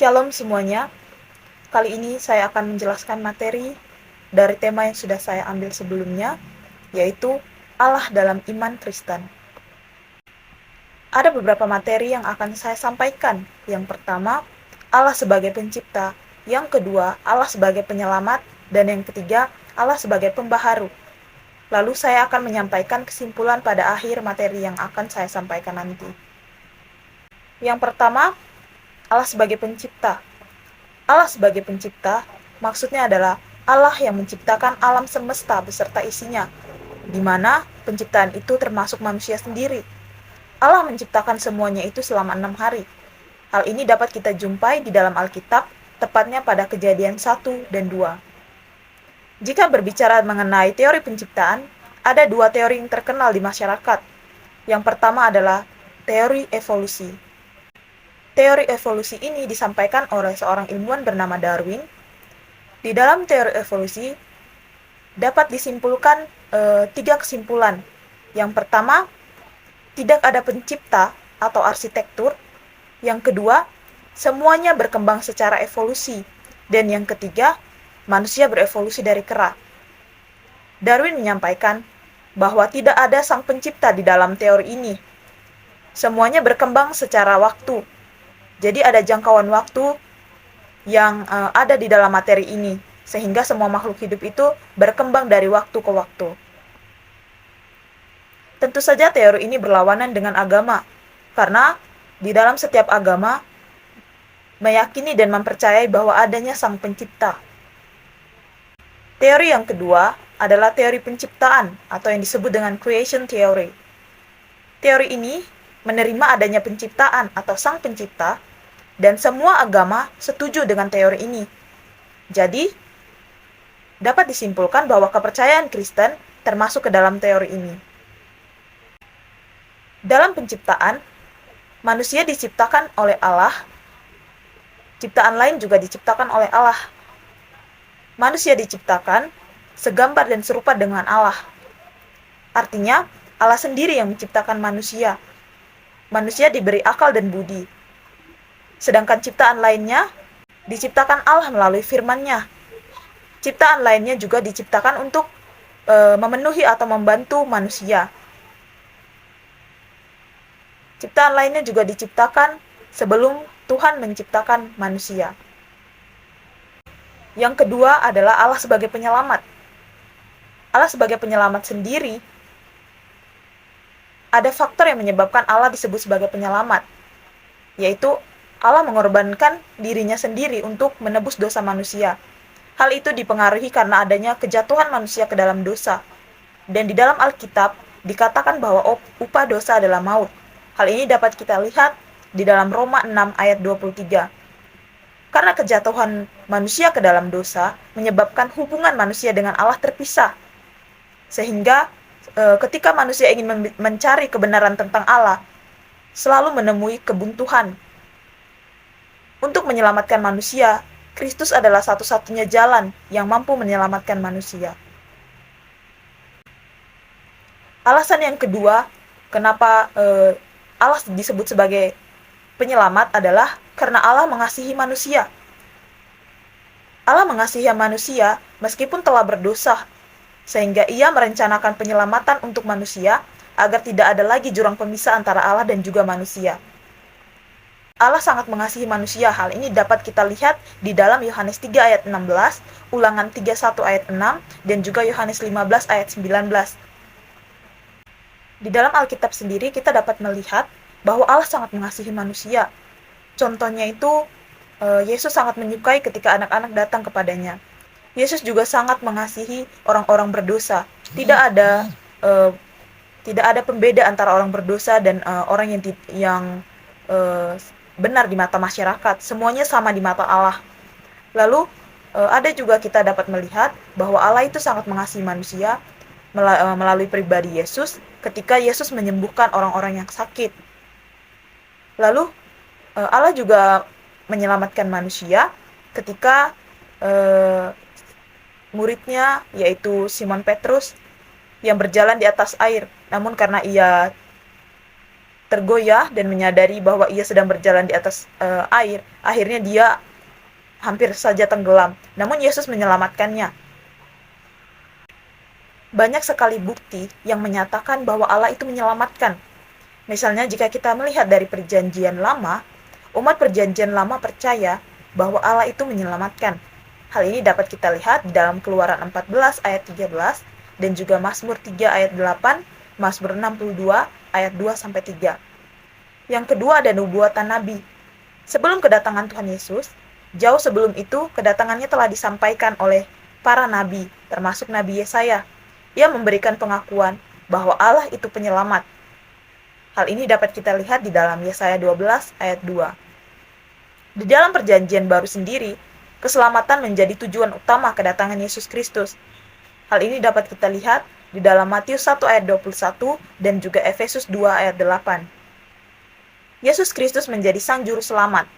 Shalom semuanya. Kali ini saya akan menjelaskan materi dari tema yang sudah saya ambil sebelumnya, yaitu Allah dalam iman Kristen. Ada beberapa materi yang akan saya sampaikan. Yang pertama, Allah sebagai pencipta. Yang kedua, Allah sebagai penyelamat. Dan yang ketiga, Allah sebagai pembaharu. Lalu saya akan menyampaikan kesimpulan pada akhir materi yang akan saya sampaikan nanti. Yang pertama, Allah sebagai pencipta. Allah sebagai pencipta, maksudnya adalah Allah yang menciptakan alam semesta beserta isinya, di mana penciptaan itu termasuk manusia sendiri. Allah menciptakan semuanya itu selama 6 hari. Hal ini dapat kita jumpai di dalam Alkitab, tepatnya pada Kejadian 1 dan 2. Jika berbicara mengenai teori penciptaan, ada dua teori yang terkenal di masyarakat. Yang pertama adalah teori evolusi. Teori evolusi ini disampaikan oleh seorang ilmuwan bernama Darwin. Di dalam teori evolusi dapat disimpulkan 3 kesimpulan. Yang pertama, tidak ada pencipta atau arsitektur. Yang kedua, semuanya berkembang secara evolusi. Dan yang ketiga, manusia berevolusi dari kera. Darwin menyampaikan bahwa tidak ada sang pencipta di dalam teori ini. Semuanya berkembang secara waktu. Jadi ada jangkauan waktu yang ada di dalam materi ini, sehingga semua makhluk hidup itu berkembang dari waktu ke waktu. Tentu saja teori ini berlawanan dengan agama, karena di dalam setiap agama meyakini dan mempercayai bahwa adanya sang pencipta. Teori yang kedua adalah teori penciptaan, atau yang disebut dengan creation theory. Teori ini menerima adanya penciptaan atau sang pencipta, dan semua agama setuju dengan teori ini. Jadi, dapat disimpulkan bahwa kepercayaan Kristen termasuk ke dalam teori ini. Dalam penciptaan, manusia diciptakan oleh Allah, ciptaan lain juga diciptakan oleh Allah. Manusia diciptakan segambar dan serupa dengan Allah. Artinya, Allah sendiri yang menciptakan manusia. Manusia diberi akal dan budi. Sedangkan ciptaan lainnya diciptakan Allah melalui firman-Nya. Ciptaan lainnya juga diciptakan untuk memenuhi atau membantu manusia. Ciptaan lainnya juga diciptakan sebelum Tuhan menciptakan manusia. Yang kedua adalah Allah sebagai penyelamat. Allah sebagai penyelamat sendiri, ada faktor yang menyebabkan Allah disebut sebagai penyelamat, yaitu Allah mengorbankan dirinya sendiri untuk menebus dosa manusia. Hal itu dipengaruhi karena adanya kejatuhan manusia ke dalam dosa. Dan di dalam Alkitab dikatakan bahwa upah dosa adalah maut. Hal ini dapat kita lihat di dalam Roma 6 ayat 23. Karena kejatuhan manusia ke dalam dosa menyebabkan hubungan manusia dengan Allah terpisah. Sehingga ketika manusia ingin mencari kebenaran tentang Allah, selalu menemui kebuntuan. Untuk menyelamatkan manusia, Kristus adalah satu-satunya jalan yang mampu menyelamatkan manusia. Alasan yang kedua, kenapa Allah disebut sebagai penyelamat adalah karena Allah mengasihi manusia. Allah mengasihi manusia meskipun telah berdosa, sehingga Ia merencanakan penyelamatan untuk manusia agar tidak ada lagi jurang pemisah antara Allah dan juga manusia. Allah sangat mengasihi manusia. Hal ini dapat kita lihat di dalam Yohanes 3 ayat 16, Ulangan 31 ayat 6, dan juga Yohanes 15 ayat 19. Di dalam Alkitab sendiri kita dapat melihat bahwa Allah sangat mengasihi manusia. Contohnya itu, Yesus sangat menyukai ketika anak-anak datang kepadanya. Yesus juga sangat mengasihi orang-orang berdosa. Tidak ada pembeda antara orang berdosa dan orang yang benar di mata masyarakat. Semuanya sama di mata Allah. Lalu ada juga kita dapat melihat bahwa Allah itu sangat mengasihi manusia melalui pribadi Yesus ketika Yesus menyembuhkan orang-orang yang sakit. Lalu Allah juga menyelamatkan manusia ketika muridnya, yaitu Simon Petrus, yang berjalan di atas air. Namun karena ia tergoyah dan menyadari bahwa ia sedang berjalan di atas air, akhirnya dia hampir saja tenggelam. Namun Yesus menyelamatkannya. Banyak sekali bukti yang menyatakan bahwa Allah itu menyelamatkan. Misalnya jika kita melihat dari perjanjian lama, umat perjanjian lama percaya bahwa Allah itu menyelamatkan. Hal ini dapat kita lihat di dalam Keluaran 14 ayat 13 dan juga Mazmur 3 ayat 8, Mazmur 62 ayat 2-3. Yang kedua ada nubuatan nabi. Sebelum kedatangan Tuhan Yesus, jauh sebelum itu kedatangannya telah disampaikan oleh para nabi, termasuk Nabi Yesaya. Ia memberikan pengakuan bahwa Allah itu penyelamat. Hal ini dapat kita lihat di dalam Yesaya 12 ayat 2. Di dalam perjanjian baru sendiri, keselamatan menjadi tujuan utama kedatangan Yesus Kristus. Hal ini dapat kita lihat di dalam Matius 1 ayat 21 dan juga Efesus 2 ayat 8. Yesus Kristus menjadi sang juru selamat.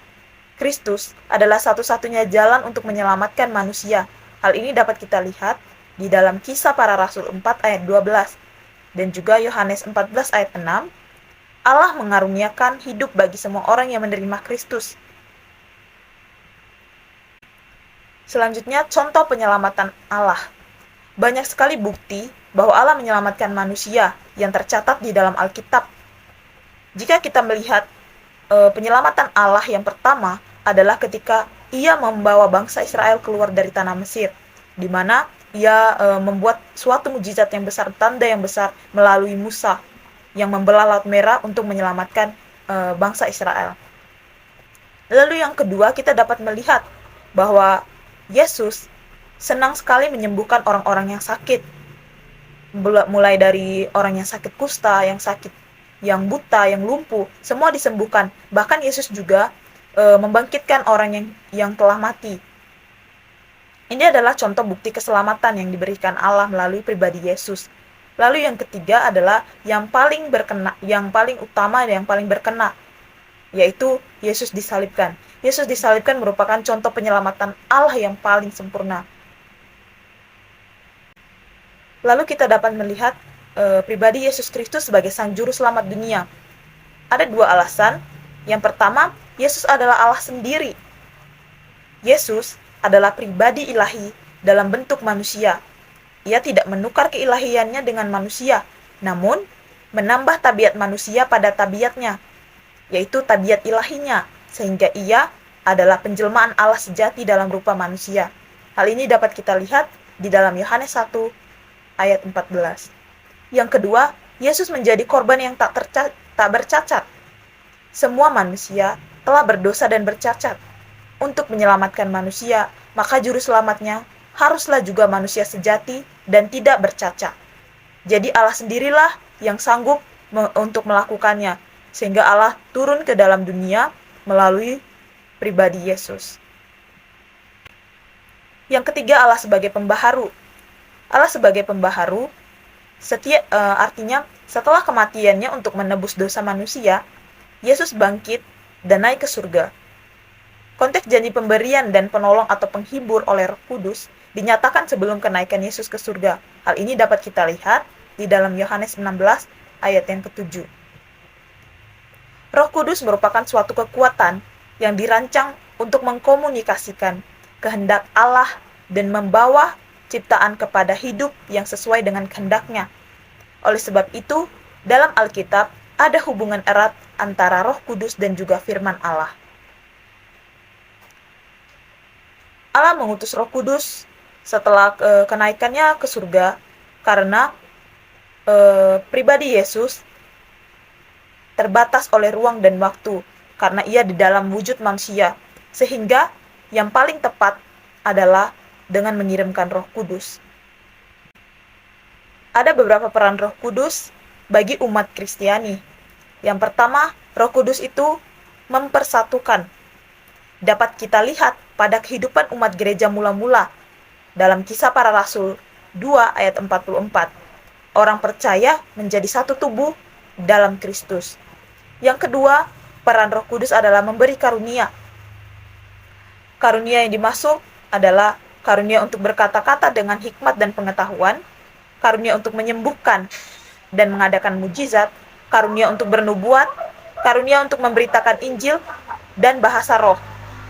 Kristus adalah satu-satunya jalan untuk menyelamatkan manusia. Hal ini dapat kita lihat di dalam Kisah Para Rasul 4 ayat 12 dan juga Yohanes 14 ayat 6. Allah mengaruniakan hidup bagi semua orang yang menerima Kristus. Selanjutnya, contoh penyelamatan Allah. Banyak sekali bukti bahwa Allah menyelamatkan manusia yang tercatat di dalam Alkitab. Jika kita melihat penyelamatan Allah yang pertama adalah ketika ia membawa bangsa Israel keluar dari tanah Mesir, di mana ia membuat suatu mujizat yang besar, tanda yang besar melalui Musa yang membelah Laut Merah untuk menyelamatkan bangsa Israel. Lalu yang kedua, kita dapat melihat bahwa Yesus senang sekali menyembuhkan orang-orang yang sakit. Mulai dari orang yang sakit kusta, yang sakit, yang buta, yang lumpuh, semua disembuhkan. Bahkan Yesus juga membangkitkan orang yang telah mati. Ini adalah contoh bukti keselamatan yang diberikan Allah melalui pribadi Yesus. Lalu yang ketiga adalah yang paling utama dan yang paling berkena, yaitu Yesus disalibkan. Yesus disalibkan merupakan contoh penyelamatan Allah yang paling sempurna. Lalu kita dapat melihat pribadi Yesus Kristus sebagai sang juru selamat dunia. Ada dua alasan. Yang pertama, Yesus adalah Allah sendiri. Yesus adalah pribadi ilahi dalam bentuk manusia. Ia tidak menukar keilahiannya dengan manusia, namun menambah tabiat manusia pada tabiatnya, yaitu tabiat ilahinya, sehingga ia adalah penjelmaan Allah sejati dalam rupa manusia. Hal ini dapat kita lihat di dalam Yohanes 1 ayat 14. Yang kedua, Yesus menjadi korban yang tak bercacat. Semua manusia telah berdosa dan bercacat. Untuk menyelamatkan manusia, maka juru selamatnya haruslah juga manusia sejati dan tidak bercacat. Jadi Allah sendirilah yang sanggup untuk melakukannya, sehingga Allah turun ke dalam dunia melalui pribadi Yesus. Yang ketiga, Allah sebagai pembaharu. Allah sebagai pembaharu artinya setelah kematiannya untuk menebus dosa manusia, Yesus bangkit dan naik ke surga. Konteks janji pemberian dan penolong atau penghibur oleh Roh Kudus dinyatakan sebelum kenaikan Yesus ke surga. Hal ini dapat kita lihat di dalam Yohanes 16 ayat yang ke-7. Roh Kudus merupakan suatu kekuatan yang dirancang untuk mengkomunikasikan kehendak Allah dan membawa ciptaan kepada hidup yang sesuai dengan kehendaknya. Oleh sebab itu, dalam Alkitab ada hubungan erat antara Roh Kudus dan juga firman Allah. Allah mengutus Roh Kudus setelah kenaikannya ke surga karena pribadi Yesus terbatas oleh ruang dan waktu karena ia di dalam wujud manusia, sehingga yang paling tepat adalah dengan mengirimkan Roh Kudus. Ada beberapa peran Roh Kudus bagi umat Kristiani. Yang pertama, Roh Kudus itu mempersatukan. Dapat kita lihat pada kehidupan umat gereja mula-mula dalam Kisah Para Rasul 2 ayat 44. Orang percaya menjadi satu tubuh dalam Kristus. Yang kedua, peran Roh Kudus adalah memberi karunia. Karunia yang dimaksud adalah karunia untuk berkata-kata dengan hikmat dan pengetahuan, karunia untuk menyembuhkan dan mengadakan mujizat, karunia untuk bernubuat, karunia untuk memberitakan Injil, dan bahasa roh.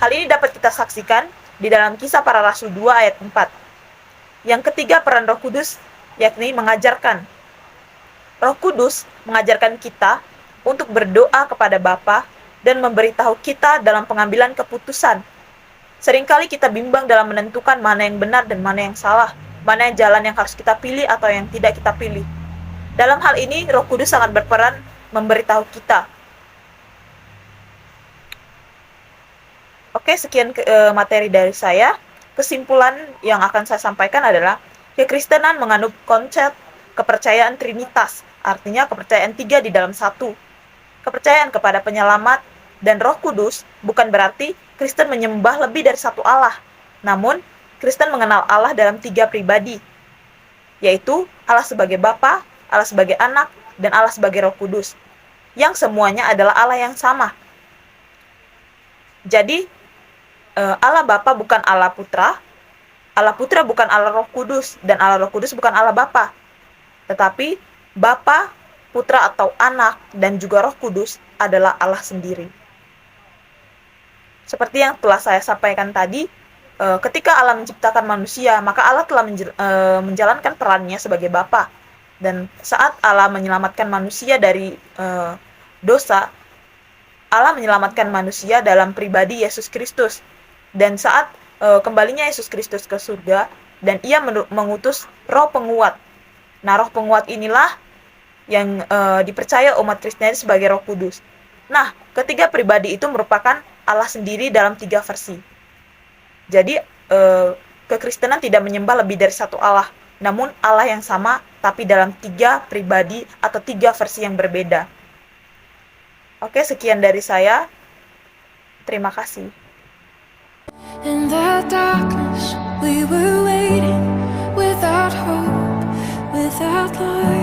Hal ini dapat kita saksikan di dalam Kisah Para Rasul 2 ayat 4. Yang ketiga, peran Roh Kudus, yakni mengajarkan. Roh Kudus mengajarkan kita untuk berdoa kepada Bapa dan memberitahu kita dalam pengambilan keputusan. Seringkali kita bimbang dalam menentukan mana yang benar dan mana yang salah, mana yang jalan yang harus kita pilih atau yang tidak kita pilih. Dalam hal ini, Roh Kudus sangat berperan memberitahu kita. Oke, sekian materi dari saya. Kesimpulan yang akan saya sampaikan adalah kekristenan menganut konsep kepercayaan Trinitas, artinya kepercayaan 3 di dalam 1. Kepercayaan kepada penyelamat dan Roh Kudus bukan berarti Kristen menyembah lebih dari satu Allah. Namun, Kristen mengenal Allah dalam 3 pribadi, yaitu Allah sebagai Bapa, Allah sebagai Anak, dan Allah sebagai Roh Kudus, yang semuanya adalah Allah yang sama. Jadi, Allah Bapa bukan Allah Putra bukan Allah Roh Kudus, dan Allah Roh Kudus bukan Allah Bapa. Tetapi Bapa, Putra atau Anak, dan juga Roh Kudus adalah Allah sendiri. Seperti yang telah saya sampaikan tadi, ketika Allah menciptakan manusia, maka Allah telah menjalankan perannya sebagai Bapa. Dan saat Allah menyelamatkan manusia dari dosa, Allah menyelamatkan manusia dalam pribadi Yesus Kristus. Dan saat kembalinya Yesus Kristus ke surga, dan ia mengutus roh penguat. Nah, roh penguat inilah yang dipercaya umat Kristen sebagai Roh Kudus. Nah, ketiga pribadi itu merupakan Allah sendiri dalam 3 versi. Jadi, kekristenan tidak menyembah lebih dari satu Allah, namun Allah yang sama, tapi dalam 3 pribadi atau 3 versi yang berbeda. Oke, sekian dari saya. Terima kasih. In the darkness, we were waiting without hope, without light.